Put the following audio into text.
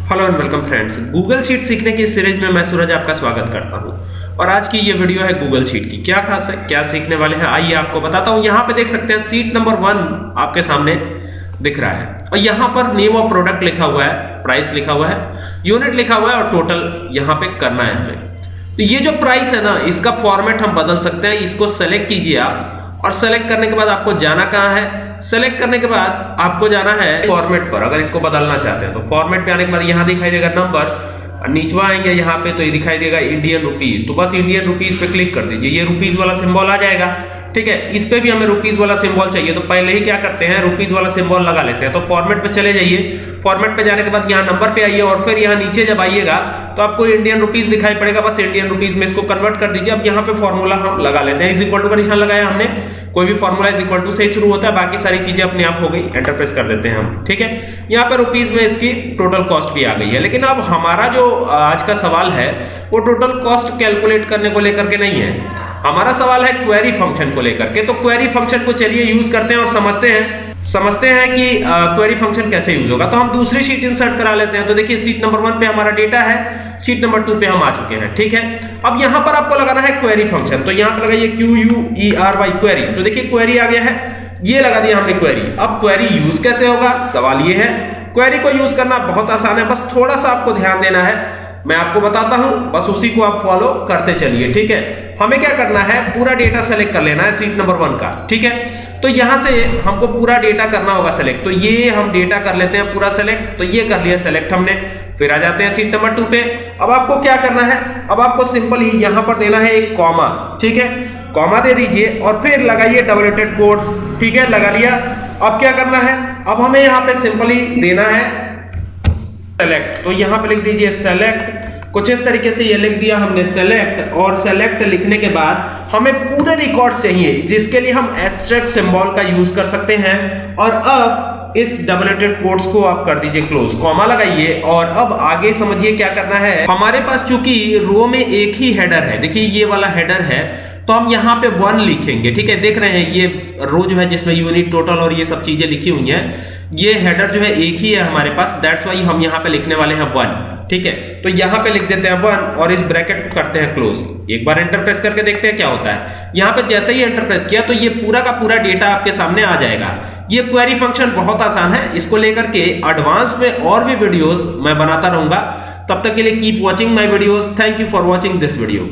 Hello and welcome friends, Google sheet सीखने की इस सीरीज में मैं सूरज आपका स्वागत करता हूं। और आज की ये वीडियो है गूगल शीट की। क्या खास है, क्या सीखने वाले हैं, आइए आपको बताता हूं। यहाँ पे देख सकते हैं शीट नंबर 1 आपके सामने दिख रहा है और यहाँ पर नेम ऑफ प्रोडक्ट लिखा हुआ है, प्राइस लिखा हुआ है, यूनिट लिखा हुआ है और टोटल यहाँ पे करना है हमें। तो ये जो प्राइस है ना, इसका फॉर्मेट हम बदल सकते हैं। इसको सेलेक्ट कीजिए आप और सेलेक्ट करने के बाद आपको जाना कहाँ है, सेलेक्ट करने के बाद आपको जाना है फॉर्मेट पर। अगर इसको बदलना चाहते हैं तो फॉर्मेट पे आने के बाद यहाँ दिखाई देगा नंबर, नीचवा आएंगे यहाँ पे तो ये दिखाई देगा इंडियन रुपीज। तो बस इंडियन रुपीज पे क्लिक कर दीजिए, ये रुपीज वाला सिंबल आ जाएगा। ठीक है, इस पे भी हमें रुपीज वाला सिंबल चाहिए तो पहले ही क्या करते हैं, रुपीज वाला सिंबल लगा लेते हैं। तो फॉर्मेट पे चले जाइए, फॉर्मेट पे जाने के बाद यहाँ नंबर पे आइए और फिर यहाँ नीचे जब आइएगा तो आपको इंडियन रुपीज दिखाई पड़ेगा। बस इंडियन रुपीज में इसको कन्वर्ट कर दीजिए। अब यहाँ पे फॉर्मूला हम लगा लेते हैं, इज इक्वल टू का निशान लगाया हमने। कोई भी फॉर्मूला इज इक्वल टू से शुरू होता है, बाकी सारी चीजें अपने आप हो गई। एंटर प्रेस कर देते हैं हम। ठीक है, यहाँ पे रुपीज में इसकी टोटल कॉस्ट भी आ गई है। लेकिन अब हमारा जो आज का सवाल है वो टोटल कॉस्ट कैलकुलेट करने को लेकर के नहीं है, हमारा सवाल है क्वेरी फंक्शन को लेकर के। तो क्वेरी फंक्शन को चलिए यूज करते हैं और समझते हैं कि क्वेरी फंक्शन कैसे यूज होगा। तो हम दूसरी शीट इंसर्ट करा लेते हैं। तो देखिए शीट नंबर 1 पे हमारा डेटा है, शीट नंबर 2 पे हम आ चुके हैं। ठीक है, अब यहां पर आपको लगाना है क्वेरी फंक्शन। तो यहां पर लगाइए QUERY क्वेरी। तो देखिए क्वेरी आ गया है, ये लगा दिया हमने क्वेरी। अब क्वेरी यूज कैसे होगा, सवाल ये है। क्वेरी को यूज करना बहुत आसान है, बस थोड़ा सा आपको ध्यान देना है, मैं आपको बताता हूं, बस उसी को आप फॉलो करते चलिए। ठीक है, हमें क्या करना है, पूरा डेटा सेलेक्ट कर लेना है शीट नंबर 1 का। ठीक है, तो यहां से हमको पूरा डेटा करना होगा सेलेक्ट। तो ये हम डेटा कर लेते हैं पूरा सेलेक्ट। तो ये कर लिया सेलेक्ट हमने। फिर आ जाते हैं शीट नंबर 2 पे। अब आपको क्या करना है, अब आपको सिंपल ही यहां पर देना है एक कॉमा। ठीक है, कॉमा दे दीजिए और फिर लगाइए डबल एटेड कोट्स। ठीक है, लगा लिया। अब क्या करना है, अब हमें यहां पे सिंपली देना है सेलेक्ट। तो यहां पे लिख दीजिए सेलेक्ट। कुछ इस तरीके से ये लिख दिया हमने सेलेक्ट। और सेलेक्ट लिखने के बाद हमें पूरे रिकॉर्ड्स चाहिए, जिसके लिए हम एस्टेरिस्क सिंबल का यूज कर सकते हैं। और अब इस डबल एटेड कोट्स को आप कर दीजिए क्लोज, कॉमा लगाइए। और अब आगे समझिए क्या करना है। हमारे पास चूंकि रो में एक ही हेडर है, देखिए ये वाला हेडर है, तो हम यहाँ पे 1 लिखेंगे। ठीक है, देख रहे हैं ये रो जो है जिसमें यूनिट, टोटल और ये सब चीजें लिखी हुई हैं, ये हेडर जो है एक ही है हमारे पास, दैट्स वाई हम यहाँ पे लिखने वाले हैं 1। ठीक है, तो यहाँ पे लिख देते हैं 1 और इस ब्रैकेट को करते हैं क्लोज। एक बार एंटर प्रेस करके देखते हैं क्या होता है। यहाँ पे जैसे ही एंटर प्रेस किया तो ये पूरा का पूरा डेटा आपके सामने आ जाएगा। ये क्वेरी फंक्शन बहुत आसान है, इसको लेकर के एडवांस में और भी वीडियोस मैं बनाता रहूंगा। तब तक के लिए keep watching my videos. Thank you for watching this video.